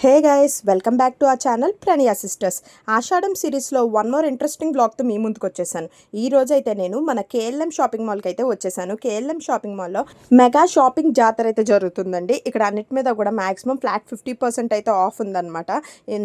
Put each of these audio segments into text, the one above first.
Hey guys, welcome back to our channel Pranaya sisters. ఆషాఢం సిరీస్లో one more interesting బ్లాగ్తో మీ ముందుకు వచ్చేసాను. ఈ రోజు అయితే నేను మన కేఎల్ఎం షాపింగ్ మాల్కి అయితే వచ్చేసాను. కేఎల్ఎం షాపింగ్ మాల్లో మెగా షాపింగ్ జాతర అయితే జరుగుతుందండి. ఇక్కడ అన్నిటి మీద కూడా మాక్సిమం ఫ్లాట్ 50% అయితే ఆఫ్ ఉందన్నమాట.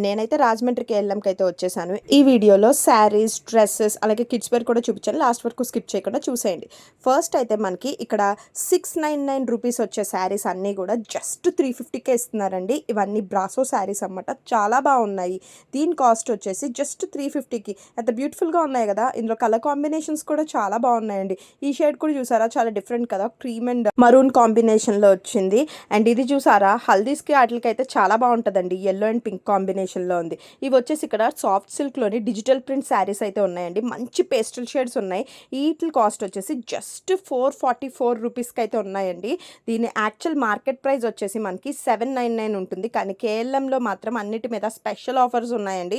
నేనైతే రాజమండ్రి కేఎల్ఎంకి అయితే వచ్చేసాను. ఈ వీడియోలో శారీస్, డ్రెస్సెస్ అలాగే కిడ్స్ వేర్ కూడా చూపించాను. లాస్ట్ వరకు స్కిప్ చేయకుండా చూసేయండి. ఫస్ట్ అయితే మనకి ఇక్కడ 699 రూపీస్ వచ్చే శారీస్ అన్నీ కూడా జస్ట్ 350కే ఇస్తున్నారండి. ఇవన్నీ బ్రాసో శారీస్ అన్నమాట. చాలా బాగున్నాయి. దీని కాస్ట్ వచ్చేసి జస్ట్ 350కి. ఎంత బ్యూటిఫుల్గా ఉన్నాయి కదా. ఇందులో కలర్ కాంబినేషన్స్ కూడా చాలా బాగున్నాయండి. ఈ షేడ్ కూడా చూసారా, చాలా డిఫరెంట్ కదా, క్రీమ్ అండ్ మరూన్ కాంబినేషన్లో వచ్చింది. అండ్ ఇది చూసారా, హల్దీస్కి వాటికి అయితే చాలా బాగుంటుందండి. ఎల్లో అండ్ పింక్ కాంబినేషన్లో ఉంది. ఇవి వచ్చేసి ఇక్కడ సాఫ్ట్ సిల్క్లోని డిజిటల్ ప్రింట్ శారీస్ అయితే ఉన్నాయండి. మంచి పేస్టల్ షేడ్స్ ఉన్నాయి. వీటి కాస్ట్ వచ్చేసి జస్ట్ 444 రూపీస్కి అయితే ఉన్నాయండి. దీని యాక్చువల్ మార్కెట్ ప్రైస్ వచ్చేసి మనకి 799 ఉంటుంది. కానీ కేఎల్ఎంలో మాత్రం అన్నిటి మీద స్పెషల్ ఆఫర్స్ ఉన్నాయండి,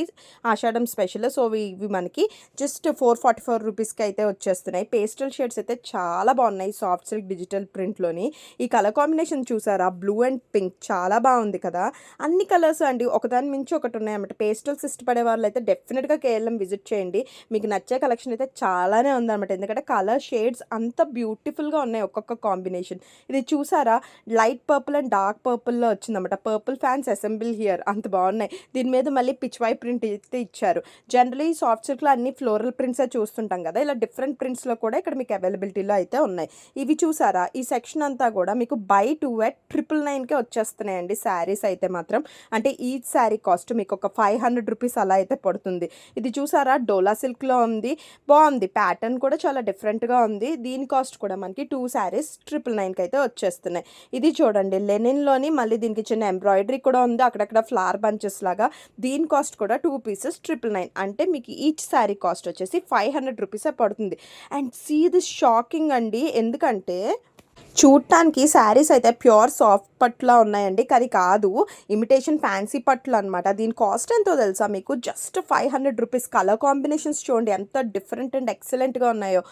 ఆషాఢం స్పెషల్. సో ఇవి మనకి జస్ట్ 444 రూపీస్కి అయితే వచ్చేస్తున్నాయి. పేస్టల్ షేడ్స్ అయితే చాలా బాగున్నాయి సాఫ్ట్ సిల్క్ డిజిటల్ ప్రింట్లోని. ఈ కలర్ కాంబినేషన్ చూసారా, బ్లూ అండ్ పింక్, చాలా బాగుంది కదా. అన్ని కలర్స్ అండి, ఒకదాని మించి ఒకటి ఉన్నాయన్నమాట. పేస్టల్స్ ఇష్టపడే వాళ్ళు అయితే డెఫినెట్గా కేఎల్ఎం విజిట్ చేయండి. మీకు నచ్చే కలెక్షన్ అయితే చాలానే ఉందన్నమాట. ఎందుకంటే కలర్ షేడ్స్ అంత బ్యూటిఫుల్గా ఉన్నాయి ఒక్కొక్క కాంబినేషన్. ఇది చూసారా, లైట్ పర్పుల్ అండ్ డార్క్ పర్పుల్లో వచ్చిందన్నమాట. పర్పుల్ ఫ్యాన్స్ అసెంబ్లీ హియర్, అంత బాగున్నాయి. దీని మీద మళ్ళీ పిచ్వై ప్రింట్ అయితే ఇచ్చారు. జనరలీ సాఫ్ట్ సిల్క్లో అన్ని ఫ్లోరల్ ప్రింట్సే చూస్తుంటాం కదా, ఇలా డిఫరెంట్ ప్రింట్స్లో కూడా ఇక్కడ మీకు అవైలబిలిటీలో అయితే ఉన్నాయి. ఇవి చూసారా, ఈ సెక్షన్ అంతా కూడా మీకు బై 2 at 999కే వచ్చేస్తున్నాయండి శారీస్ అయితే మాత్రం. అంటే ఈచ్ శారీ కాస్ట్ మీకు ఒక 500 రూపీస్ అలా అయితే పడుతుంది. ఇది చూసారా, డోలా సిల్క్లో ఉంది, బాగుంది. ప్యాటర్న్ కూడా చాలా డిఫరెంట్గా ఉంది. దీని కాస్ట్ కూడా మనకి 2 శారీస్ 999కి అయితే వచ్చేస్తున్నాయి. ఇది చూడండి, లెనిన్లోని మళ్ళీ దీనికి చిన్న ఎంబ్రాయిడరీ కూడా ఉంది, అక్కడక్కడ ఫ్లవర్ బంచెస్ లాగా. దీని కాస్ట్ కూడా 2 pieces 999. అంటే మీకు ఈచ్ శారీ కాస్ట్ వచ్చేసి 500 రూపీసే పడుతుంది. అండ్ సీ దిస్ షాకింగ్ అండి, ఎందుకంటే చూడటానికి శారీస్ అయితే ప్యూర్ సాఫ్ట్ పట్టులా ఉన్నాయండి, కానీ కాదు, ఇమిటేషన్ ఫ్యాన్సీ పట్లు అనమాట. దీని కాస్ట్ ఎంతో తెలుసా మీకు, జస్ట్ 500 రూపీస్. కలర్ కాంబినేషన్స్ చూడండి ఎంత డిఫరెంట్ అండ్ ఎక్సలెంట్గా ఉన్నాయో.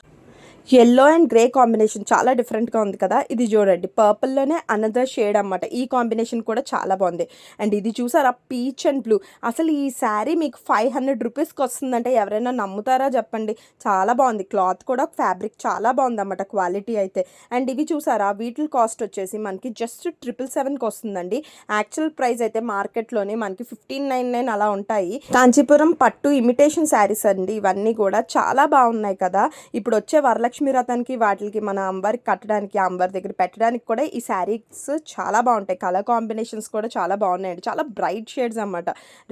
ఎల్లో అండ్ గ్రే కాంబినేషన్ చాలా డిఫరెంట్గా ఉంది కదా. ఇది చూడండి, పర్పుల్లోనే అనదర్ షేడ్ అన్నమాట. ఈ కాంబినేషన్ కూడా చాలా బాగుంది. అండ్ ఇది చూసారా, పీచ్ అండ్ బ్లూ. అసలు ఈ శారీ మీకు 500 రూపీస్కి వస్తుందంటే ఎవరైనా నమ్ముతారా చెప్పండి. చాలా బాగుంది. క్లాత్ కూడా ఫ్యాబ్రిక్ చాలా బాగుంది అన్నమాట, క్వాలిటీ అయితే. అండ్ ఇవి చూసారా, వీటి కాస్ట్ వచ్చేసి మనకి జస్ట్ 777కి వస్తుందండి. యాక్చువల్ ప్రైస్ అయితే మార్కెట్లోనే మనకి 1599 అలా ఉంటాయి. కాంచీపురం పట్టు ఇమిటేషన్ శారీస్ అండి ఇవన్నీ కూడా, చాలా బాగున్నాయి కదా. ఇప్పుడు వచ్చే వరలక్ష్మి వ్రతానికి వాటికి మన అంబర్కి కట్టడానికి, అంబర్ దగ్గర పెట్టడానికి కూడా ఈ శారీస్ చాలా బాగుంటాయి. కలర్ కాంబినేషన్స్ కూడా చాలా బాగున్నాయండి. చాలా బ్రైట్ షేడ్స్ అన్నమాట.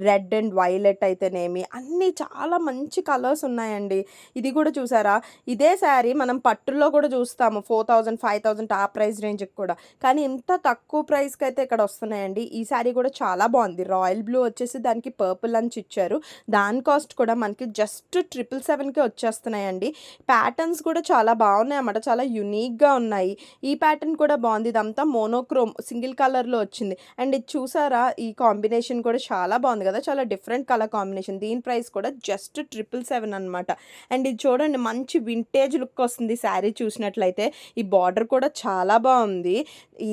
రెడ్ అండ్ వైలెట్ అయితేనేమి, అన్నీ చాలా మంచి కలర్స్ ఉన్నాయండి. ఇది కూడా చూసారా, ఇదే శారీ మనం పట్టుల్లో కూడా చూస్తాము 4000, 5000 ఆ ప్రైస్ రేంజ్కి కూడా. కానీ ఇంత తక్కువ ప్రైస్కి అయితే ఇక్కడ వస్తున్నాయండి. ఈ శారీ కూడా చాలా బాగుంది. రాయల్ బ్లూ వచ్చేసి దానికి పర్పుల్ అని ఇచ్చారు. దాని కాస్ట్ కూడా మనకి జస్ట్ 777కే వచ్చేస్తున్నాయండి. ప్యాటర్న్స్ కూడా చాలా బాగున్నాయి అన్నమాట, చాలా యూనిక్గా ఉన్నాయి. ఈ ప్యాటర్న్ కూడా బాగుంది. ఇదంతా మోనోక్రోమ్ సింగిల్ కలర్లో వచ్చింది. అండ్ ఇది చూసారా, ఈ కాంబినేషన్ కూడా చాలా బాగుంది కదా, చాలా డిఫరెంట్ కలర్ కాంబినేషన్. దీని ప్రైస్ కూడా జస్ట్ 777 అనమాట. అండ్ ఇది చూడండి, మంచి వింటేజ్ లుక్ వస్తుంది శారీ చూసినట్లయితే. ఈ బార్డర్ కూడా చాలా బాగుంది.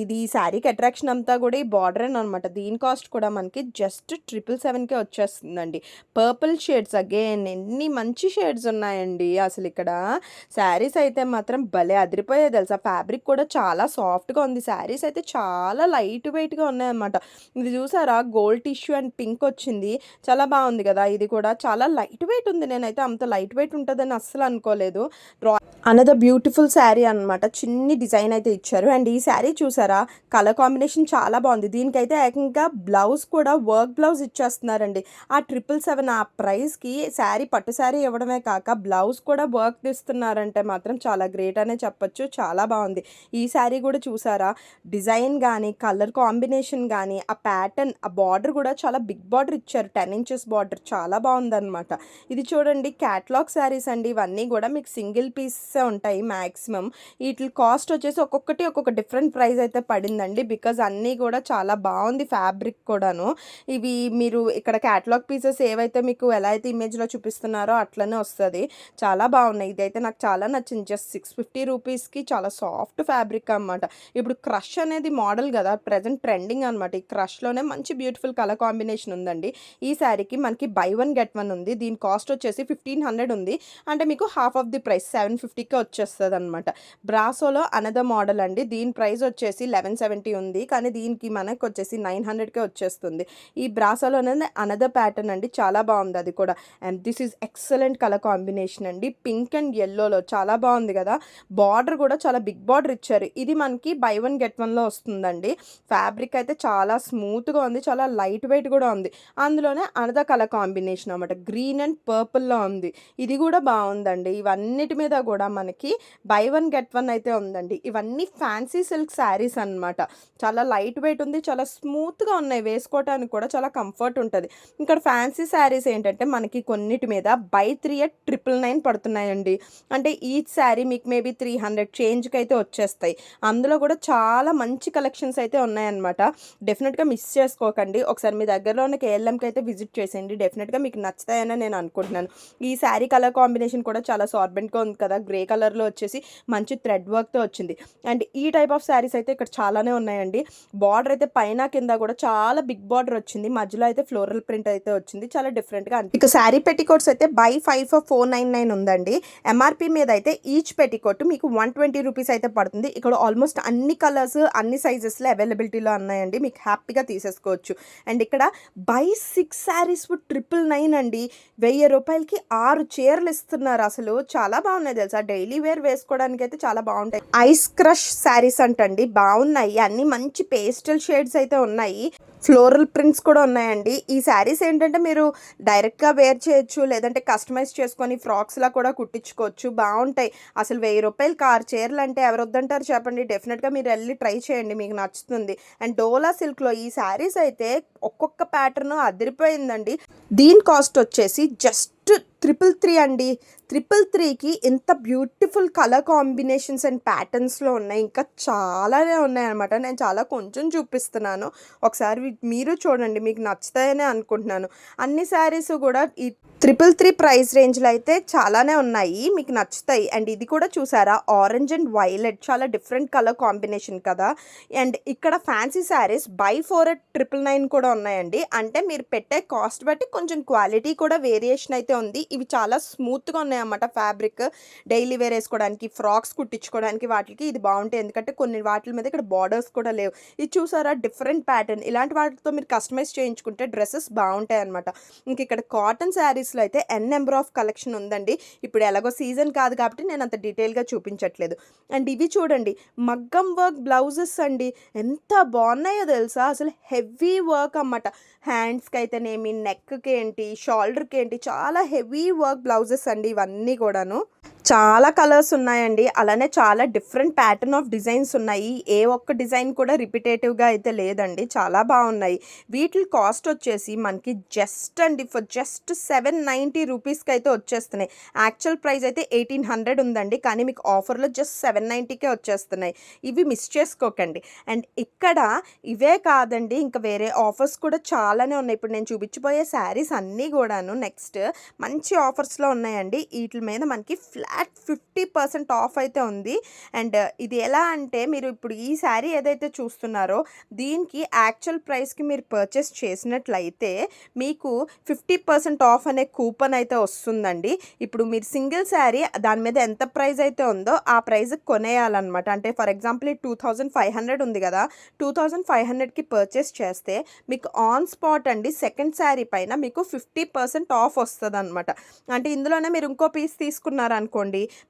ఇది శారీకి అట్రాక్షన్ అంతా కూడా ఈ బార్డర్ అనమాట. దీని కాస్ట్ కూడా మనకి జస్ట్ 777కే వచ్చేస్తుందండి. పర్పుల్ షేడ్స్, అగైన్ ఎన్ని మంచి షేడ్స్ ఉన్నాయండి అసలు ఇక్కడ. శారీస్ అయితే మాత్రం భలే అదిరిపోయాయి తెలుసా. ఫ్యాబ్రిక్ కూడా చాలా సాఫ్ట్గా ఉంది. శారీస్ అయితే చాలా లైట్ వెయిట్గా ఉన్నాయన్నమాట. ఇది చూసారా, గోల్డ్ టిష్యూ అండ్ పింక్ వచ్చింది, చాలా బాగుంది కదా. ఇది కూడా చాలా లైట్ వెయిట్ ఉంది. నేనైతే అంత లైట్ వెయిట్ ఉంటుందని అస్సలు అనుకోలేదు. అనదర్ బ్యూటిఫుల్ శారీ అనమాట. చిన్ని డిజైన్ అయితే ఇచ్చారు. అండ్ ఈ శారీ చూసారా, కలర్ కాంబినేషన్ చాలా బాగుంది. దీనికైతే ఏకంగా బ్లౌజ్ కూడా వర్క్ బ్లౌజ్ ఇచ్చేస్తున్నారండి. ఆ 777 ఆ ప్రైస్కి శారీ, పట్టు శారీ ఇవ్వడమే కాక బ్లౌజ్ కూడా వర్క్ ఇస్తున్నారంటే మాత్రం చాలా గ్రేట్ అనే చెప్పొచ్చు. చాలా బాగుంది. ఈ శారీ కూడా చూసారా, డిజైన్ కానీ కలర్ కాంబినేషన్ కానీ ఆ ప్యాటర్న్, ఆ బార్డర్ కూడా చాలా బిగ్ బార్డర్ ఇచ్చారు. 10 inches బార్డర్, చాలా బాగుందన్నమాట. ఇది చూడండి, క్యాటలాగ్ శారీస్ అండి ఇవన్నీ కూడా. మీకు సింగిల్ పీస్ ఉంటాయి మ్యాక్సిమం. వీటి కాస్ట్ వచ్చేసి ఒక్కొక్కటి ఒక్కొక్క డిఫరెంట్ ప్రైస్ అయితే పడిందండి. బికాజ్ అన్నీ కూడా చాలా బాగుంది ఫ్యాబ్రిక్ కూడాను. ఇవి మీరు ఇక్కడ క్యాటలాగ్ పీసెస్ ఏవైతే మీకు ఎలా అయితే ఇమేజ్లో చూపిస్తున్నారో అట్లనే వస్తుంది. చాలా బాగున్నాయి. ఇదైతే నాకు చాలా నచ్చింది. వచ్చింది. జస్ట్ 650 రూపీస్కి చాలా సాఫ్ట్ ఫ్యాబ్రిక్ అనమాట. ఇప్పుడు క్రష్ అనేది మోడల్ కదా, ప్రజెంట్ ట్రెండింగ్ అనమాట. ఈ క్రష్లోనే మంచి బ్యూటిఫుల్ కలర్ కాంబినేషన్ ఉందండి. ఈ శారీకి మనకి బై వన్ గెట్ వన్ ఉంది. దీని కాస్ట్ వచ్చేసి 1500 ఉంది. అంటే మీకు హాఫ్ ఆఫ్ ది ప్రైస్ 750కే వచ్చేస్తుంది అనమాట. బ్రాసోలో అనదర్ మోడల్ అండి. దీని ప్రైస్ వచ్చేసి 1170 ఉంది, కానీ దీనికి మనకు వచ్చేసి 900కే వచ్చేస్తుంది. ఈ బ్రాసోలోనే అనదర్ ప్యాటర్న్ అండి, చాలా బాగుంది అది కూడా. And this is excellent colour combination అండి. పింక్ అండ్ ఎల్లోలో చాలా బాగుంది కదా. బార్డర్ కూడా చాలా బిగ్ బార్డర్ ఇచ్చారు. ఇది మనకి బై వన్ గెట్ వన్లో వస్తుందండి. ఫ్యాబ్రిక్ అయితే చాలా స్మూత్గా ఉంది, చాలా లైట్ వెయిట్ కూడా ఉంది. అందులోనే అనదర్ కలర్ కాంబినేషన్ అనమాట, గ్రీన్ అండ్ పర్పుల్లో ఉంది. ఇది కూడా బాగుందండి. ఇవన్నిటి మీద కూడా మనకి బై వన్ గెట్ వన్ అయితే ఉందండి. ఇవన్నీ ఫ్యాన్సీ సిల్క్ శారీస్ అనమాట. చాలా లైట్ వెయిట్ ఉంది, చాలా స్మూత్గా ఉన్నాయి, వేసుకోవడానికి కూడా చాలా కంఫర్ట్ ఉంటుంది. ఇక్కడ ఫ్యాన్సీ శారీస్ ఏంటంటే మనకి కొన్నిటి మీద బై 3 at 999 పడుతున్నాయండి. అంటే ఈచ్ శారీ మీకు మేబీ 300 చేంజ్కి అయితే వచ్చేస్తాయి. అందులో కూడా చాలా మంచి కలెక్షన్స్ అయితే ఉన్నాయన్నమాట. డెఫినెట్గా మిస్ చేసుకోకండి. ఒకసారి మీ దగ్గరలో ఉన్న కేఎల్ఎంకి అయితే విజిట్ చేసేయండి. డెఫినెట్గా మీకు నచ్చుతాయని నేను అనుకుంటున్నాను. ఈ శారీ కలర్ కాంబినేషన్ కూడా చాలా సార్బెంట్గా ఉంది కదా. గ్రే కలర్లో వచ్చేసి మంచి థ్రెడ్ వర్క్తో వచ్చింది. అండ్ ఈ టైప్ ఆఫ్ శారీస్ అయితే ఇక్కడ చాలానే ఉన్నాయండి. బార్డర్ అయితే పైన కింద కూడా చాలా బిగ్ బార్డర్ వచ్చింది. మధ్యలో అయితే ఫ్లోరల్ ప్రింట్ అయితే వచ్చింది. చాలా డిఫరెంట్గా అనిపి ఇక శారీ పెట్టికోట్స్ అయితే బై 5 for 499 ఉందండి. ఎంఆర్పి మీద అయితే ఈచ్ పెట్టికోట్ మీకు 120 రూపీస్ అయితే పడుతుంది. ఇక్కడ ఆల్మోస్ట్ అన్ని కలర్స్ అన్ని సైజెస్లో అవైలబిలిటీలో ఉన్నాయండి. మీకు హ్యాపీగా తీసేసుకోవచ్చు. అండ్ ఇక్కడ బై 6 శారీస్ ఫర్ 999 అండి. 1000 రూపాయలకి 6 చీరలు ఇస్తున్నారు. అసలు చాలా బాగున్నాయి తెలుసా. డైలీ వేర్ వేసుకోవడానికి అయితే చాలా బాగుంటాయి. ఐస్ క్రష్ శారీస్ అంటండి, బాగున్నాయి. అన్ని మంచి పేస్టల్ షేడ్స్ అయితే ఉన్నాయి. ఫ్లోరల్ ప్రింట్స్ కూడా ఉన్నాయండి. ఈ శారీస్ ఏంటంటే మీరు డైరెక్ట్గా వేర్ చేయొచ్చు, లేదంటే కస్టమైజ్ చేసుకొని ఫ్రాక్స్లా కూడా కుట్టించుకోవచ్చు. బాగుంటాయి. అసలు 1000 రూపాయలు 6 చీరలు అంటే ఎవరు వద్దంటారు చెప్పండి. డెఫినెట్గా మీరు వెళ్ళి ట్రై చేయండి, మీకు నచ్చుతుంది. అండ్ డోలా సిల్క్లో ఈ శారీస్ అయితే ఒక్కొక్క ప్యాటర్న్ అదిరిపోయిందండి. దీని కాస్ట్ వచ్చేసి జస్ట్ 333 అండి. 333కి ఇంత బ్యూటిఫుల్ కలర్ కాంబినేషన్స్ అండ్ ప్యాటర్న్స్లో ఉన్నాయి. ఇంకా చాలానే ఉన్నాయన్నమాట. నేను చాలా కొంచెం చూపిస్తున్నాను, ఒకసారి మీరు చూడండి, మీకు నచ్చుతాయని అనుకుంటున్నాను. అన్ని శారీస్ కూడా ఈ 333 ప్రైస్ రేంజ్లో అయితే చాలానే ఉన్నాయి, మీకు నచ్చుతాయి. అండ్ ఇది కూడా చూసారా, ఆరెంజ్ అండ్ వైలెట్, చాలా డిఫరెంట్ కలర్ కాంబినేషన్ కదా. అండ్ ఇక్కడ ఫ్యాన్సీ శారీస్ బై 4 at 999 కూడా ఉన్నాయండి. అంటే మీరు పెట్టే కాస్ట్ బట్టి కొంచెం క్వాలిటీ కూడా వేరియేషన్ అయితే ఉంది. ఇవి చాలా స్మూత్గా ఉన్నాయన్నమాట. ఫ్యాబ్రిక్ డైలీ వేర్ వేసుకోవడానికి, ఫ్రాక్స్ కుట్టించుకోవడానికి వాటికి ఇది బాగుంటాయి. ఎందుకంటే కొన్ని వాటి మీద ఇక్కడ బార్డర్స్ కూడా లేవు. ఇది చూసారా, డిఫరెంట్ ప్యాటర్న్. ఇలాంటి వాటితో మీరు కస్టమైజ్ చేయించుకుంటే డ్రెస్సెస్ బాగుంటాయి అనమాట. ఇంక ఇక్కడ కాటన్ శారీస్లో అయితే ఎన్ నెంబర్ ఆఫ్ కలెక్షన్ ఉందండి. ఇప్పుడు ఎలాగో సీజన్ కాదు కాబట్టి నేను అంత డీటెయిల్గా చూపించట్లేదు. అండ్ ఇవి చూడండి, మగ్గం వర్క్ బ్లౌజెస్ అండి, ఎంత బాగున్నాయో తెలుసా. అసలు హెవీ వర్క్ అన్నమాట. హ్యాండ్స్కి అయితేనేమి, నెక్కి ఏంటి, షోల్డర్కి ఏంటి, చాలా హెవీ వర్క్ బ్లౌజెస్ అండి ఇవన్నీ కూడాను. చాలా కలర్స్ ఉన్నాయండి. అలానే చాలా డిఫరెంట్ ప్యాటర్న్ ఆఫ్ డిజైన్స్ ఉన్నాయి. ఏ ఒక్క డిజైన్ కూడా రిపిటేటివ్గా అయితే లేదండి, చాలా బాగున్నాయి. వీటి కాస్ట్ వచ్చేసి మనకి జస్ట్ అండి ఫర్ జస్ట్ 790 రూపీస్కి అయితే వచ్చేస్తున్నాయి. యాక్చువల్ ప్రైస్ అయితే 1800 ఉందండి, కానీ మీకు ఆఫర్లో జస్ట్ 790కే వచ్చేస్తున్నాయి. ఇవి మిస్ చేసుకోకండి. అండ్ ఇక్కడ ఇవే కాదండి, ఇంకా వేరే ఆఫర్స్ కూడా చాలానే ఉన్నాయి. ఇప్పుడు నేను చూపించబోయే శారీస్ అన్నీ కూడాను నెక్స్ట్ మంచి ఆఫర్స్లో ఉన్నాయండి. వీటి మీద మనకి ఫ్లాట్ 50% ఆఫ్ అయితే ఉంది. అండ్ ఇది ఎలా అంటే, మీరు ఇప్పుడు ఈ శారీ ఏదైతే చూస్తున్నారో దీనికి యాక్చువల్ ప్రైస్కి మీరు పర్చేస్ చేసినట్లయితే మీకు 50% ఆఫ్ అనే కూపన్ అయితే వస్తుందండి. ఇప్పుడు మీరు సింగిల్ శారీ దాని మీద ఎంత ప్రైస్ అయితే ఉందో ఆ ప్రైస్ కొనేయాలన్నమాట. అంటే ఫర్ ఎగ్జాంపుల్ 2500 ఉంది కదా, 2500కి పర్చేస్ చేస్తే మీకు ఆన్ స్పాట్ అండి సెకండ్ శారీ పైన మీకు 50% ఆఫ్ వస్తుంది అనమాట. అంటే ఇందులోనే మీరు ఇంకో పీస్ తీసుకున్నారనుకోండి,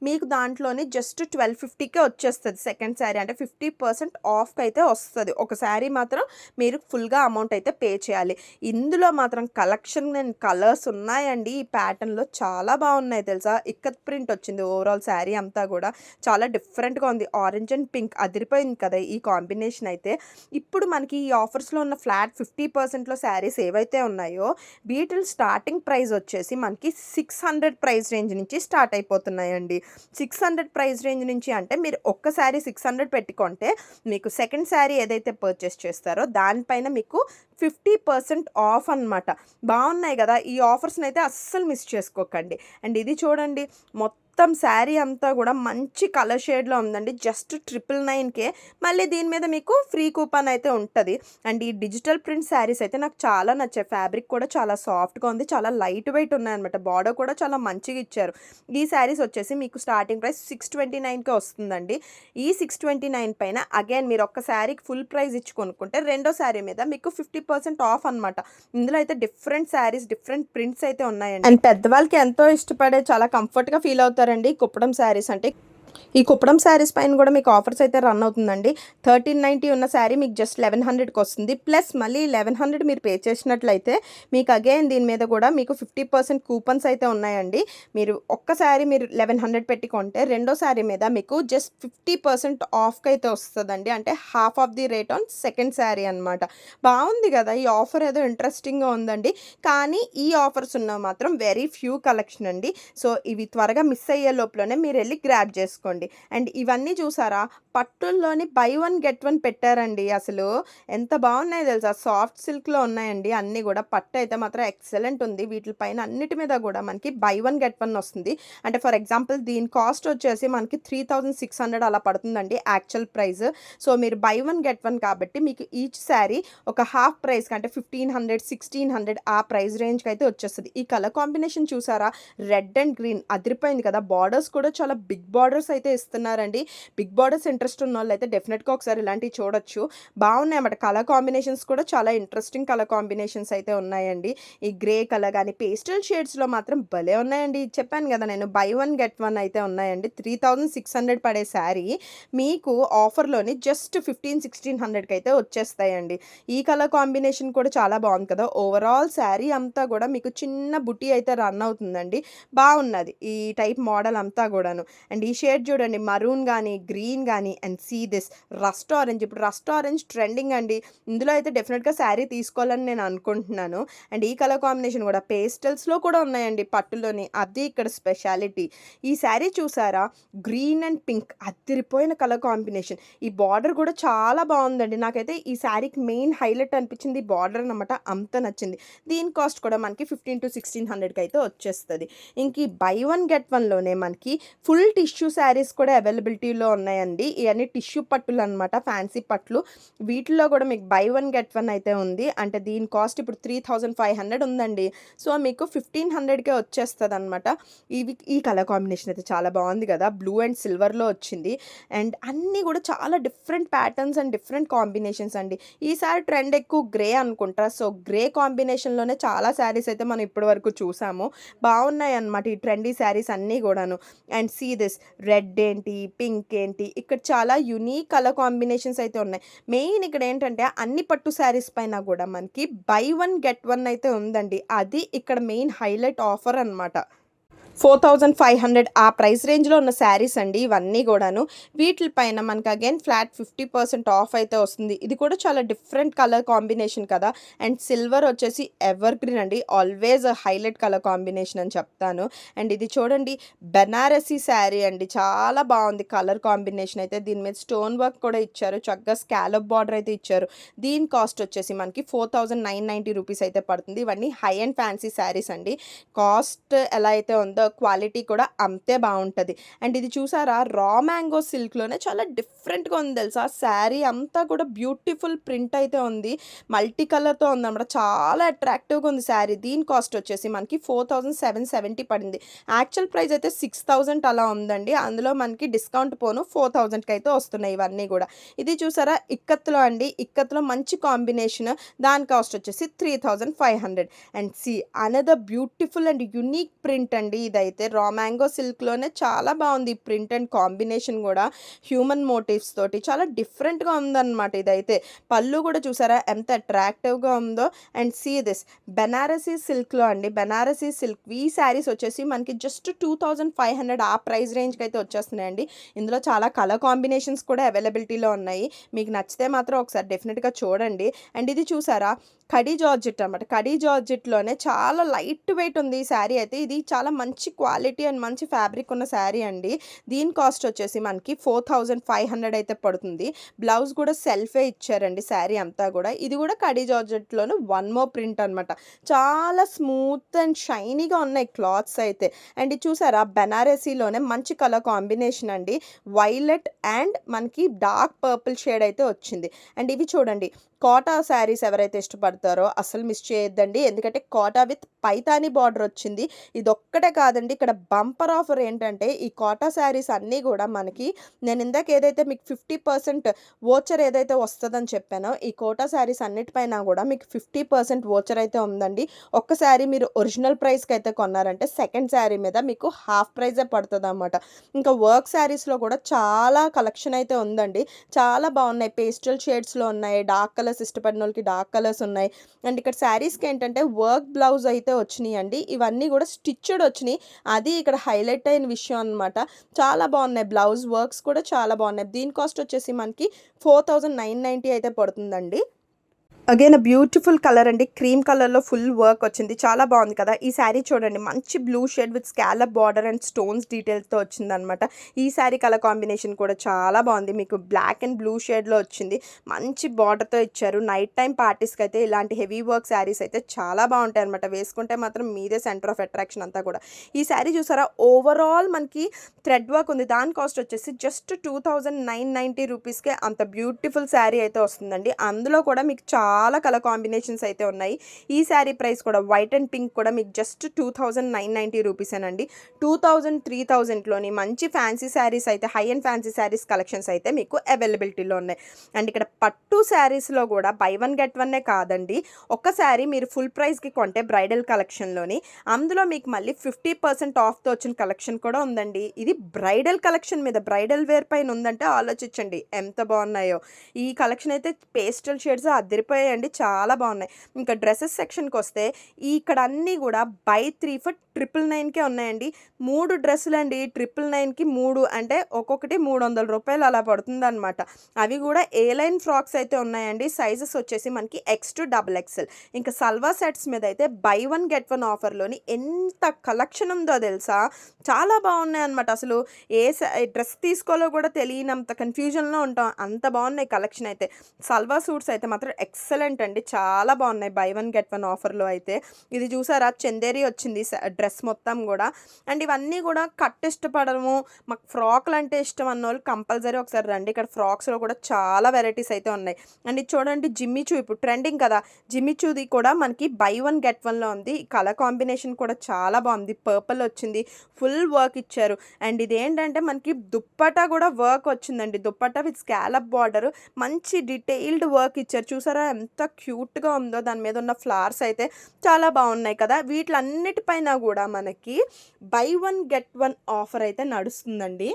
మీకు దాంట్లోనే జస్ట్ 1250కే వచ్చేస్తుంది సెకండ్ శారీ. అంటే 50% ఆఫ్ అయితే వస్తుంది. ఒక శారీ మాత్రం మీరు ఫుల్గా అమౌంట్ అయితే పే చేయాలి. ఇందులో మాత్రం కలెక్షన్ అండ్ కలర్స్ ఉన్నాయండి. ఈ ప్యాటర్న్లో చాలా బాగున్నాయి తెలుసా. ఇక్కత్ ప్రింట్ వచ్చింది ఓవరాల్ శారీ అంతా కూడా, చాలా డిఫరెంట్గా ఉంది. ఆరెంజ్ అండ్ పింక్ అదిరిపోయింది కదా ఈ కాంబినేషన్ అయితే. ఇప్పుడు మనకి ఈ ఆఫర్స్లో ఉన్న ఫ్లాట్ 50%లో శారీస్ ఏవైతే ఉన్నాయో వీటి స్టార్టింగ్ ప్రైస్ వచ్చేసి మనకి 600 ప్రైస్ రేంజ్ నుంచి స్టార్ట్ అయిపోతున్నాయండి. 600 ప్రైస్ రేంజ్ నుంచి అంటే మీరు ఒక్క శారీ 600 పెట్టుకుంటే మీకు సెకండ్ శారీ ఏదైతే పర్చేస్ చేస్తారో దానిపైన మీకు 50% ఆఫ్ అనమాట. బాగున్నాయి కదా ఈ ఆఫర్స్ని అయితే అస్సలు మిస్ చేసుకోకండి. అండ్ ఇది చూడండి, మొత్తం మొత్తం శారీ అంతా కూడా మంచి కలర్ షేడ్లో ఉందండి. జస్ట్ 999కే. మళ్ళీ దీని మీద మీకు ఫ్రీ కూపన్ అయితే ఉంటుంది. అండ్ ఈ డిజిటల్ ప్రింట్ శారీస్ అయితే నాకు చాలా నచ్చాయి. ఫ్యాబ్రిక్ కూడా చాలా సాఫ్ట్గా ఉంది, చాలా లైట్ వెయిట్ ఉన్నాయన్నమాట. బార్డర్ కూడా చాలా మంచిగా ఇచ్చారు. ఈ శారీస్ వచ్చేసి మీకు స్టార్టింగ్ ప్రైస్ 629కే వస్తుందండి. ఈ 629 పైన అగైన్ మీరు ఒక్క శారీకి ఫుల్ ప్రైస్ ఇచ్చి కొనుక్కుంటే రెండో శారీ మీద మీకు 50% ఆఫ్ అనమాట. ఇందులో అయితే డిఫరెంట్ శారీస్, డిఫరెంట్ ప్రింట్స్ అయితే ఉన్నాయండి. అండ్ పెద్దవాళ్ళకి ఎంతో ఇష్టపడే చాలా కంఫర్ట్గా ఫీల్ అవుతారండి కుప్పడం శారీస్ అంటే. ఈ కుప్పడం శారీస్ పైన కూడా మీకు ఆఫర్స్ అయితే రన్ అవుతుందండి. 1390 ఉన్న శారీ మీకు జస్ట్ 1100కి వస్తుంది. ప్లస్ మళ్ళీ 1100 మీరు పే చేసినట్లయితే మీకు అగైన్ దీని మీద కూడా మీకు 50% కూపన్స్ అయితే ఉన్నాయండి. మీరు ఒక్క శారీ మీరు 1100 పెట్టి కొంటే రెండో శారీ మీద మీకు జస్ట్ 50% ఆఫ్కి అయితే వస్తుందండి. అంటే half of the rate on second sari అనమాట. బాగుంది కదా, ఈ ఆఫర్ ఏదో ఇంట్రెస్టింగ్గా ఉందండి. కానీ ఈ ఆఫర్స్ ఉన్నవి మాత్రం వెరీ ఫ్యూ కలెక్షన్ అండి. సో ఇవి త్వరగా మిస్ అయ్యే లోపలనే మీరు వెళ్ళి గ్రాబ్ చేసుకోండి. అండ్ ఇవన్నీ చూసారా, పట్టుల్లోని బై వన్ గెట్ వన్ పెట్టారండి. అసలు ఎంత బాగున్నాయో తెలుసా, సాఫ్ట్ సిల్క్లో ఉన్నాయండి అన్నీ కూడా. పట్టు అయితే మాత్రం ఎక్సలెంట్ ఉంది. వీటిపైన అన్నిటి మీద కూడా మనకి బై వన్ గెట్ వన్ వస్తుంది. అంటే ఫర్ ఎగ్జాంపుల్ దీని కాస్ట్ వచ్చేసి మనకి 3600 అలా పడుతుందండి యాక్చువల్ ప్రైస్. సో మీరు బై వన్ గెట్ వన్ కాబట్టి మీకు ఈచ్ శారీ ఒక హాఫ్ ప్రైస్కి అంటే 1500, 1600 ఆ ప్రైస్ రేంజ్కి అయితే వచ్చేస్తుంది. ఈ కలర్ కాంబినేషన్ చూసారా, రెడ్ అండ్ గ్రీన్ అదిరిపోయింది కదా. బార్డర్స్ కూడా చాలా బిగ్ బార్డర్స్ అయితే ఇస్తున్నారండి. బిగ్ బార్డర్స్ ఇంట్రెస్ట్ ఉన్న వాళ్ళు అయితే డెఫినెట్గా ఒకసారి ఇలాంటివి చూడొచ్చు. బాగున్నాయి అన్నమాట. కలర్ కాంబినేషన్స్ కూడా చాలా ఇంట్రెస్టింగ్ కలర్ కాంబినేషన్స్ అయితే ఉన్నాయండి. ఈ గ్రే కలర్ కానీ పేస్టల్ షేడ్స్లో మాత్రం భలే ఉన్నాయండి. చెప్పాను కదా నేను, బై వన్ గెట్ వన్ అయితే ఉన్నాయండి. 3600 పడే శారీ మీకు ఆఫర్లోని జస్ట్ 1500-1600కి అయితే వచ్చేస్తాయండి. ఈ కలర్ కాంబినేషన్ కూడా చాలా బాగుంది కదా. ఓవరాల్ శారీ అంతా కూడా మీకు చిన్న బుటీ అయితే రన్ అవుతుందండి. బాగున్నది ఈ టైప్ మోడల్ అంతా కూడాను. అండ్ ఈ షేడ్ చూడండి, మరూన్ కానీ గ్రీన్ కానీ. And see this rust orange. ఇప్పుడు రస్ట్ ఆరెంజ్ ట్రెండింగ్ అండి. ఇందులో అయితే డెఫినెట్గా శారీ తీసుకోవాలని నేను అనుకుంటున్నాను. అండ్ ఈ కలర్ కాంబినేషన్ కూడా పేస్టల్స్లో కూడా ఉన్నాయండి పట్టులోని, అది ఇక్కడ స్పెషాలిటీ. ఈ శారీ చూసారా, గ్రీన్ అండ్ పింక్ అదిరిపోయిన కలర్ కాంబినేషన్. ఈ బార్డర్ కూడా చాలా బాగుందండి. నాకైతే ఈ శారీకి మెయిన్ హైలైట్ అనిపించింది ఈ బార్డర్ అనమాట. అంత నచ్చింది. దీని కాస్ట్ కూడా మనకి 1500-1600కి అయితే వచ్చేస్తుంది. ఇంక ఈ బై వన్ గెట్ వన్లోనే మనకి ఫుల్ టిష్యూ శారీస్ కూడా అవైలబిలిటీలో ఉన్నాయండి. ఇవన్నీ టిష్యూ పట్టులు అనమాట, ఫ్యాన్సీ పట్లు. వీటిలో కూడా మీకు బై వన్ గెట్ వన్ అయితే ఉంది. అంటే దీని కాస్ట్ ఇప్పుడు 3500 ఉందండి. సో మీకు 1500కే వచ్చేస్తుంది అనమాట. ఈ కలర్ కాంబినేషన్ అయితే చాలా బాగుంది కదా, బ్లూ అండ్ సిల్వర్లో వచ్చింది. అండ్ అన్నీ కూడా చాలా different patterns and different combinations అండి. ఈసారి ట్రెండ్ ఎక్కువ గ్రే అనుకుంటా. సో గ్రే కాంబినేషన్లోనే చాలా శారీస్ అయితే మనం ఇప్పటి వరకు చూసాము. బాగున్నాయి అన్నమాట ఈ ట్రెండీ శారీస్ అన్నీ కూడాను. అండ్ సీ దిస్ రెడ్ ఏంటి, పింక్ ఏంటి, ఇక్కడ చాలా యూనిక్ కలర్ కాంబినేషన్స్ అయితే ఉన్నాయి. మెయిన్ ఇక్కడ ఏంటంటే అన్ని పట్టు శారీస్ పైన కూడా మనకి బై వన్ గెట్ వన్ అయితే ఉందండి. అది ఇక్కడ మెయిన్ హైలైట్ ఆఫర్ అనమాట. 4500 ఆ ప్రైస్ రేంజ్లో ఉన్న శారీస్ అండి ఇవన్నీ కూడాను. వీటిపైన మనకు అగైన్ ఫ్లాట్ 50% ఆఫ్ అయితే వస్తుంది. ఇది కూడా చాలా డిఫరెంట్ కలర్ కాంబినేషన్ కదా. అండ్ సిల్వర్ వచ్చేసి ఎవర్ గ్రీన్ అండి, ఆల్వేస్ హైలైట్ కలర్ కాంబినేషన్ అని చెప్తాను. అండ్ ఇది చూడండి, బెనారసీ శారీ అండి, చాలా బాగుంది కలర్ కాంబినేషన్ అయితే. దీని మీద స్టోన్ వర్క్ కూడా ఇచ్చారు, చక్కగా స్కాలప్ బార్డర్ అయితే ఇచ్చారు. దీని కాస్ట్ వచ్చేసి మనకి 4990 రూపీస్ అయితే పడుతుంది. ఇవన్నీ హై అండ్ ఫ్యాన్సీ శారీస్ అండి. కాస్ట్ ఎలా అయితే ఉందో క్వాలిటీ కూడా అంతే బాగుంటుంది. అండ్ ఇది చూసారా, రా మ్యాంగో సిల్క్లోనే చాలా డిఫరెంట్గా ఉంది తెలుసా. శారీ అంతా కూడా బ్యూటిఫుల్ ప్రింట్ అయితే ఉంది, మల్టీ కలర్తో ఉందన్నమాట. చాలా అట్రాక్టివ్గా ఉంది శారీ. దీని కాస్ట్ వచ్చేసి మనకి 4770 పడింది. యాక్చువల్ ప్రైస్ అయితే 6000 అలా ఉందండి. అందులో మనకి డిస్కౌంట్ పోను 4000కి అయితే వస్తున్నాయి ఇవన్నీ కూడా. ఇది చూసారా, ఇక్కత్లో అండి, ఇక్కత్లో మంచి కాంబినేషన్. దాని కాస్ట్ వచ్చేసి 3500. And C another beautiful and unique print అండి. ఇదైతే రా మ్యాంగో సిల్క్లోనే చాలా బాగుంది ప్రింట్ అండ్ కాంబినేషన్ కూడా. హ్యూమన్ మోటివ్స్ తోటి చాలా డిఫరెంట్గా ఉందన్నమాట. ఇదైతే పళ్ళు కూడా చూసారా ఎంత అట్రాక్టివ్గా ఉందో. అండ్ సీ దిస్ బెనారసీ సిల్క్లో అండి, బెనారసీ సిల్క్. ఈ శారీస్ వచ్చేసి మనకి జస్ట్ 2500 ఆ ప్రైస్ రేంజ్కి అయితే వచ్చేస్తున్నాయండి. ఇందులో చాలా కలర్ కాంబినేషన్స్ కూడా అవైలబిలిటీలో ఉన్నాయి. మీకు నచ్చితే మాత్రం ఒకసారి డెఫినెట్గా చూడండి. అండ్ ఇది చూసారా, కడీ జార్జెట్ అన్నమాట. కడీ జార్జెట్లోనే చాలా లైట్ వెయిట్ ఉంది ఈ శారీ అయితే. ఇది చాలా మంచి మంచి క్వాలిటీ అండ్ మంచి ఫ్యాబ్రిక్ ఉన్న శారీ అండి. దీని కాస్ట్ వచ్చేసి మనకి 4500 అయితే పడుతుంది. బ్లౌజ్ కూడా సెల్ఫే ఇచ్చారండి శారీ అంతా కూడా. ఇది కూడా కడీ జార్జెట్లోనే వన్ మోర్ ప్రింట్ అనమాట. చాలా స్మూత్ అండ్ షైనీగా ఉన్నాయి క్లాత్స్ అయితే. అండ్ ఇది చూసారా బెనారసీలోనే మంచి కలర్ కాంబినేషన్ అండి. వైలెట్ అండ్ మనకి డార్క్ పర్పుల్ షేడ్ అయితే వచ్చింది. అండ్ ఇవి చూడండి కోటా శారీస్ ఎవరైతే ఇష్టపడతారో అసలు మిస్ చేయొద్దండి. ఎందుకంటే కోటా విత్ పైతాని బార్డర్ వచ్చింది. ఇదొక్కటే కాదండి, ఇక్కడ బంపర్ ఆఫర్ ఏంటంటే ఈ కోటా శారీస్ అన్నీ కూడా మనకి నేను ఇందాక ఏదైతే మీకు 50% వోచర్ ఏదైతే వస్తుందని చెప్పానో ఈ కోటా శారీస్ అన్నిటిపైన కూడా మీకు 50% వోచర్ అయితే ఉందండి. ఒక్క శారీ మీరు ఒరిజినల్ ప్రైస్కి అయితే కొన్నారంటే సెకండ్ శారీ మీద మీకు హాఫ్ ప్రైజే పడుతుంది అన్నమాట. ఇంకా వర్క్ శారీస్లో కూడా చాలా కలెక్షన్ అయితే ఉందండి. చాలా బాగున్నాయి. పేస్టల్ షేడ్స్లో ఉన్నాయి, డార్క్ కలర్స్ ఇష్టపడిన వాళ్ళకి డార్క్ కలర్స్ ఉన్నాయి. అండ్ ఇక్కడ శారీస్కి ఏంటంటే వర్క్ బ్లౌజ్ అయితే వచ్చినాయి అండి. ఇవన్నీ కూడా స్టిచ్డ్ వచ్చినాయి. అది ఇక్కడ హైలైట్ అయిన విషయం అనమాట. చాలా బాగున్నాయి. బ్లౌజ్ వర్క్స్ కూడా చాలా బాగున్నాయి. దీని కాస్ట్ వచ్చేసి మనకి 4990 అయితే పడుతుందండి. అగైన్ బ్యూటిఫుల్ కలర్ అండి. క్రీమ్ కలర్లో ఫుల్ వర్క్ వచ్చింది. చాలా బాగుంది కదా. ఈ శారీ చూడండి మంచి blue shade with scallop border and stones డీటెయిల్స్తో వచ్చిందనమాట. ఈ శారీ కలర్ కాంబినేషన్ కూడా చాలా బాగుంది. మీకు బ్లాక్ అండ్ బ్లూ షేడ్లో వచ్చింది. మంచి బార్డర్తో ఇచ్చారు. నైట్ టైం పార్టీస్కి అయితే ఇలాంటి హెవీ వర్క్ శారీస్ అయితే చాలా బాగుంటాయి అనమాట. వేసుకుంటే మాత్రం మీదే సెంటర్ ఆఫ్ అట్రాక్షన్ అంతా కూడా. ఈ శారీ చూసారా ఓవరాల్ మనకి థ్రెడ్ వర్క్ ఉంది. దాని కాస్ట్ వచ్చేసి జస్ట్ 2990 రూపీస్కే అంత బ్యూటిఫుల్ శారీ అయితే వస్తుందండి. అందులో కూడా మీకు చాలా కలర్ కాంబినేషన్స్ అయితే ఉన్నాయి. ఈ శారీ ప్రైస్ కూడా వైట్ అండ్ పింక్ కూడా మీకు జస్ట్ 2990 రూపీసేనండి. 2000 3000లోని మంచి ఫ్యాన్సీ శారీస్ అయితే high and fancy saris collections అయితే మీకు అవైలబిలిటీలో ఉన్నాయి. అండ్ ఇక్కడ పట్టు శారీస్లో కూడా బై వన్ గెట్ వన్నే కాదండి. ఒక్క శారీ మీరు ఫుల్ ప్రైస్కి కొంటే బ్రైడల్ కలెక్షన్లోని అందులో మీకు మళ్ళీ 50% ఆఫ్తో వచ్చిన కలెక్షన్ కూడా ఉందండి. ఇది బ్రైడల్ కలెక్షన్ మీద బ్రైడల్ వేర్ పైన ఉందంటే ఆలోచించండి ఎంత బాగున్నాయో. ఈ కలెక్షన్ అయితే పేస్టల్ షేడ్స్ అదిరిపోయాయండి. చాలా బాగున్నాయి. ఇంకా డ్రెస్సెస్ సెక్షన్కి వస్తే ఇక్కడ అన్నీ కూడా బై 3 for 999కే ఉన్నాయండి. 3 డ్రెస్సులు అండి 999కి 3 అంటే ఒక్కొక్కటి 300 రూపాయలు అలా పడుతుంది అనమాట. అవి కూడా ఏ లైన్ ఫ్రాక్స్ అయితే ఉన్నాయండి. సైజెస్ వచ్చేసి మనకి X to XXL. ఇంకా సల్వా సెట్స్ మీద అయితే బై వన్ గెట్ వన్ ఆఫర్లోని ఎంత కలెక్షన్ ఉందో తెలుసా. చాలా బాగున్నాయి అనమాట. అసలు ఏ డ్రెస్ తీసుకోవాలో కూడా తెలియనంత కన్ఫ్యూజన్లో ఉంటాం. అంత బాగున్నాయి కలెక్షన్ అయితే. సల్వా సూట్స్ అయితే మాత్రం ఎక్సలెంట్ అండి. చాలా బాగున్నాయి బై వన్ గెట్ వన్ ఆఫర్లో అయితే. ఇది చూసారా చందేరి వచ్చింది డ్రెస్ మొత్తం కూడా. అండ్ ఇవన్నీ కూడా కట్ ఇష్టపడము, మాకు ఫ్రాక్లు అంటే ఇష్టం అన్న వాళ్ళు కంపల్సరీ ఒకసారి రండి. ఇక్కడ ఫ్రాక్స్లో కూడా చాలా వెరైటీస్ అయితే ఉన్నాయి. అండ్ ఇది చూడండి జిమ్మిచూ ఇప్పుడు ట్రెండింగ్ కదా. జిమ్మిచూది కూడా మనకి బై వన్ గెట్ వన్లో ఉంది. ఈ కలర్ కాంబినేషన్ కూడా చాలా బాగుంది. పర్పుల్ వచ్చింది, ఫుల్ వర్క్ ఇచ్చారు. అండ్ ఇది ఏంటంటే మనకి దుప్పటా కూడా వర్క్ వచ్చిందండి. దుప్పటా విత్ స్కాలప్ బార్డర్ మంచి డీటెయిల్డ్ వర్క్ ఇచ్చారు. చూసారా ఎంత క్యూట్గా ఉందో. దాని మీద ఉన్న ఫ్లవర్స్ అయితే చాలా బాగున్నాయి కదా. వీటిలన్నిటిపైన కూడా మనకి by one get one offer అయితే నడుస్తుందండి.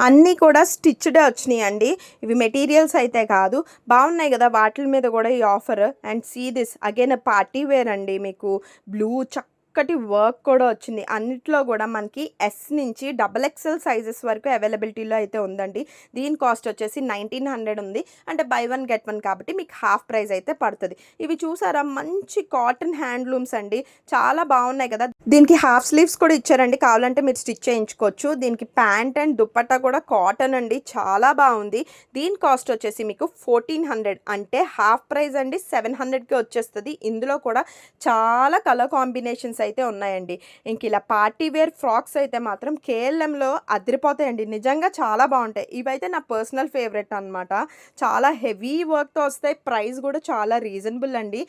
అన్నీ కూడా స్టిచ్డే వచ్చినాయి అండి. ఇవి మెటీరియల్స్ అయితే కాదు. బాగున్నాయి కదా వాటి మీద కూడా ఈ offer. And see this again party wear అండి. మీకు బ్లూ చక్కటి వర్క్ కూడా వచ్చింది. అన్నిట్లో కూడా మనకి S నుంచి XXL సైజెస్ వరకు అవైలబిలిటీలో అయితే ఉందండి. దీని కాస్ట్ వచ్చేసి 1900 ఉంది. అంటే బై వన్ గెట్ వన్ కాబట్టి మీకు హాఫ్ ప్రైస్ అయితే పడుతుంది. ఇవి చూసారా మంచి కాటన్ హ్యాండ్లూమ్స్ అండి. చాలా బాగున్నాయి కదా. దీనికి హాఫ్ స్లీవ్స్ కూడా ఇచ్చారండి. కావాలంటే మీరు స్టిచ్ చేయించుకోవచ్చు. దీనికి ప్యాంట్ అండ్ దుప్పట్టా కూడా కాటన్ అండి. చాలా బాగుంది. దీని కాస్ట్ వచ్చేసి మీకు 1400 అంటే హాఫ్ ప్రైస్ అండి. 700కి వచ్చేస్తుంది. ఇందులో కూడా చాలా కలర్ కాంబినేషన్స్ అయితే ఉన్నాయండి. ఇంక ఇలా పార్టీ వేర్ ఫ్రాక్స్ అయితే మాత్రం KLMలో అదిరిపోతాయండి. నిజంగా చాలా బాగుంటాయి. ఇవైతే నా పర్సనల్ ఫేవరెట్ అనమాట. చాలా హెవీ వర్క్తో వస్తాయి. ప్రైస్ కూడా చాలా రీజనబుల్ అండి.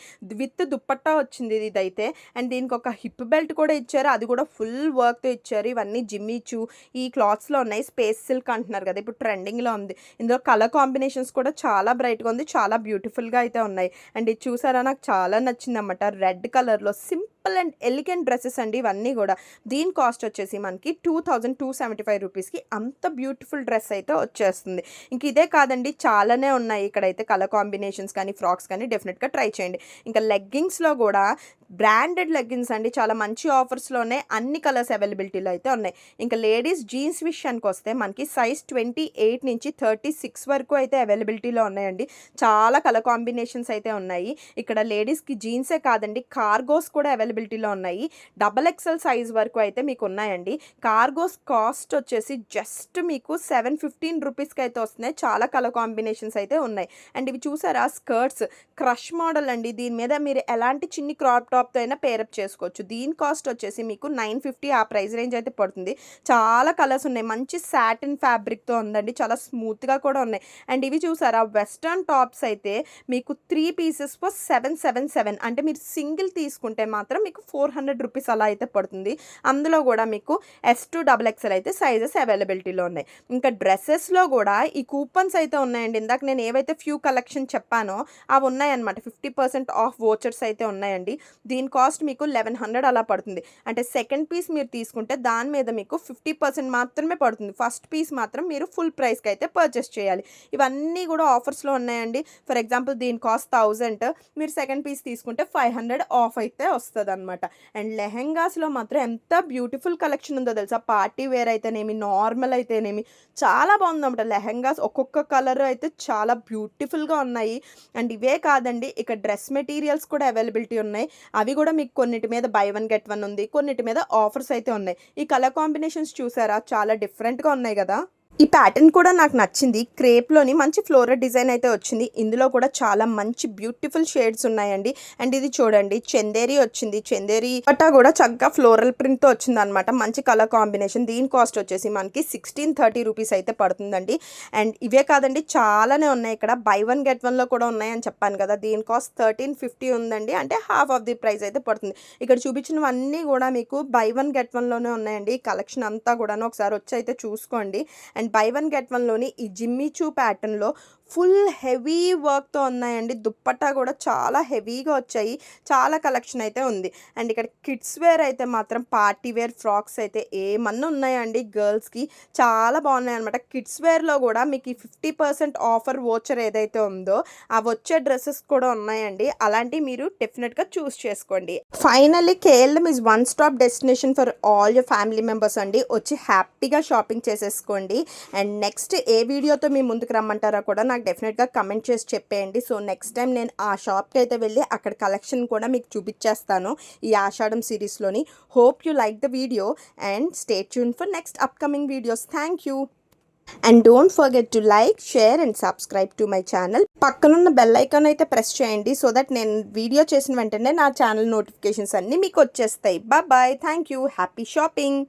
విత్ దుప్పట్టా వచ్చింది ఇదైతే. అండ్ దీనికి ఒక హిప్ బెల్ట్ కూడా ఇచ్చారు. అది కూడా ఫుల్ వర్క్తో ఇచ్చారు. ఇవన్నీ జిమ్మిచూ ఈ క్లాత్స్లో ఉన్నాయి. స్పేస్ సిల్క్ అంటున్నారు కదా ఇప్పుడు ట్రెండింగ్లో ఉంది. ఇందులో కలర్ కాంబినేషన్స్ కూడా చాలా బ్రైట్గా ఉంది. చాలా బ్యూటిఫుల్గా అయితే ఉన్నాయి. అండ్ ఇది చూసారా నాకు చాలా నచ్చింది అన్నమాట. రెడ్ కలర్లో సింపుల్ అండ్ ఎలిగెంట్ డ్రెస్సెస్ అండి ఇవన్నీ కూడా. దీని కాస్ట్ వచ్చేసి మనకి 2275 రూపీస్కి అంత బ్యూటిఫుల్ డ్రెస్ అయితే వచ్చేస్తుంది. ఇంక ఇదే కాదండి చాలానే ఉన్నాయి ఇక్కడైతే కలర్ కాంబినేషన్స్ కానీ ఫ్రాక్స్ కానీ డెఫినెట్గా ట్రై చేయండి. ఇంకా లెగ్గింగ్స్లో కూడా బ్రాండెడ్ లెగ్గిన్స్ అండి, చాలా మంచి ఆఫర్స్లోనే అన్ని కలర్స్ అవైలబిలిటీలో అయితే ఉన్నాయి. ఇంకా లేడీస్ జీన్స్ విషయానికి వస్తే మనకి సైజ్ 28 నుంచి 36 వరకు అయితే అవైలబిలిటీలో ఉన్నాయండి. చాలా కలర్ కాంబినేషన్స్ అయితే ఉన్నాయి. ఇక్కడ లేడీస్కి జీన్సే కాదండి, కార్గోస్ కూడా అవైలబిలిటీలో ఉన్నాయి. XXL సైజ్ వరకు అయితే మీకు ఉన్నాయండి. కార్గోస్ కాస్ట్ వచ్చేసి జస్ట్ మీకు 715 రూపీస్కి అయితే వస్తున్నాయి. చాలా కలర్ కాంబినేషన్స్ అయితే ఉన్నాయి. అండ్ ఇవి చూసారా, స్కర్ట్స్ క్రష్ మోడల్ అండి. దీని మీద మీరు ఎలాంటి చిన్ని క్రాప్ టాప్తో అయినా పేరప్ చేసుకోవచ్చు. దీని కాస్ట్ వచ్చేసి మీకు 950 ఆ ప్రైస్ రేంజ్ అయితే పడుతుంది. చాలా కలర్స్ ఉన్నాయి. మంచి సాటిన్ ఫ్యాబ్రిక్తో ఉందండి, చాలా స్మూత్గా కూడా ఉన్నాయి. అండ్ ఇవి చూసారా, వెస్టర్న్ టాప్స్ అయితే మీకు 3 పీసెస్ ఫర్ 777, అంటే మీరు సింగిల్ తీసుకుంటే మాత్రం మీకు 400 రూపీస్ అలా అయితే పడుతుంది. అందులో కూడా మీకు S2 XXL అయితే సైజెస్ అవైలబిలిటీలో ఉన్నాయి. ఇంకా డ్రెస్సెస్లో కూడా ఈ కూపన్స్ అయితే ఉన్నాయండి. ఇందాక నేను ఏవైతే ఫ్యూ కలెక్షన్ చెప్పానో అవి ఉన్నాయన్నమాట. 50% ఆఫ్ వోచర్స్ అయితే ఉన్నాయండి. దీని కాస్ట్ మీకు 1100 అలా పడుతుంది. అంటే సెకండ్ పీస్ మీరు తీసుకుంటే దాని మీద మీకు 50% మాత్రమే పడుతుంది. ఫస్ట్ పీస్ మాత్రం మీరు ఫుల్ ప్రైస్కి అయితే పర్చేస్ చేయాలి. ఇవన్నీ కూడా ఆఫర్స్లో ఉన్నాయండి. ఫర్ ఎగ్జాంపుల్ దీని కాస్ట్ 1000, మీరు సెకండ్ పీస్ తీసుకుంటే 500 ఆఫ్ అయితే వస్తుంది అనమాట. అండ్ లెహెంగాస్లో మాత్రం ఎంత బ్యూటిఫుల్ కలెక్షన్ ఉందో తెలుసా. పార్టీ వేర్ అయితేనేమి, నార్మల్ అయితేనేమి చాలా బాగుందన్నమాట. లెహెంగాస్ ఒక్కొక్క కలర్ అయితే చాలా బ్యూటిఫుల్గా ఉన్నాయి. అండ్ ఇవే కాదండి, ఇక డ్రెస్ మెటీరియల్స్ కూడా అవైలబిలిటీ ఉన్నాయి. అవి కూడా మీకు కొన్నిటి మీద buy 1 get 1 ఉంది, కొన్నిటి మీద ఆఫర్స్ అయితే ఉన్నాయి. ఈ కలర్ కాంబినేషన్స్ చూసారా, చాలా డిఫరెంట్గా ఉన్నాయి కదా. ఈ ప్యాటర్న్ కూడా నాకు నచ్చింది. క్రేప్లోని మంచి ఫ్లోరల్ డిజైన్ అయితే వచ్చింది. ఇందులో కూడా చాలా మంచి బ్యూటిఫుల్ షేడ్స్ ఉన్నాయండి. అండ్ ఇది చూడండి, చందేరి వచ్చింది. చందేరి పట్టా కూడా చక్కగా ఫ్లోరల్ ప్రింట్తో వచ్చింది అనమాట. మంచి కలర్ కాంబినేషన్. దీని కాస్ట్ వచ్చేసి మనకి 1630 రూపీస్ అయితే పడుతుందండి. అండ్ ఇవే కాదండి, చాలానే ఉన్నాయి. ఇక్కడ buy 1 get 1లో కూడా ఉన్నాయని చెప్పాను కదా. దీని కాస్ట్ 1350 ఉందండి, అంటే హాఫ్ ఆఫ్ ది ప్రైస్ అయితే పడుతుంది. ఇక్కడ చూపించినవన్నీ కూడా మీకు buy 1 get 1లోనే ఉన్నాయండి. ఈ కలెక్షన్ అంతా కూడాను ఒకసారి వచ్చి అయితే చూసుకోండి. అండ్ buy 1 get 1లోని ఈ జిమ్మీ చూ ప్యాటర్న్లో ఫుల్ హెవీ వర్క్తో ఉన్నాయండి. దుప్పట్టా కూడా చాలా హెవీగా వచ్చాయి. చాలా కలెక్షన్ అయితే ఉంది. అండ్ ఇక్కడ కిడ్స్ వేర్ అయితే మాత్రం పార్టీ వేర్ ఫ్రాక్స్ అయితే ఏమన్నా ఉన్నాయండి గర్ల్స్కి. చాలా బాగున్నాయి అనమాట. కిడ్స్ వేర్లో కూడా మీకు ఈ 50% ఆఫర్ వోచర్ ఏదైతే ఉందో ఆ వచ్చే డ్రెస్సెస్ కూడా ఉన్నాయండి. అలాంటివి మీరు డెఫినెట్గా చూస్ చేసుకోండి. Finally KLM is one stop destination for all your family members అండి. వచ్చి హ్యాపీగా షాపింగ్ చేసేసుకోండి. అండ్ నెక్స్ట్ ఏ వీడియోతో మీ ముందుకు రమ్మంటారో కూడా నాకు డెఫినెట్గా కమెంట్ చేసి చెప్పేయండి. సో నెక్స్ట్ టైం నేను ఆ షాప్కి అయితే వెళ్ళి అక్కడ కలెక్షన్ కూడా మీకు చూపించేస్తాను ఈ ఆషాఢం సిరీస్లోని. Hope you like the video and stay tune for next upcoming videos. Thank you. And don't forget to like, share and subscribe to my channel. పక్కనున్న బెల్ ఐకాన్ అయితే ప్రెస్ చేయండి, సో దట్ నేను video చేసిన వెంటనే నా channel notifications అన్నీ మీకు వచ్చేస్తాయి. Bye. Thank you. Happy shopping.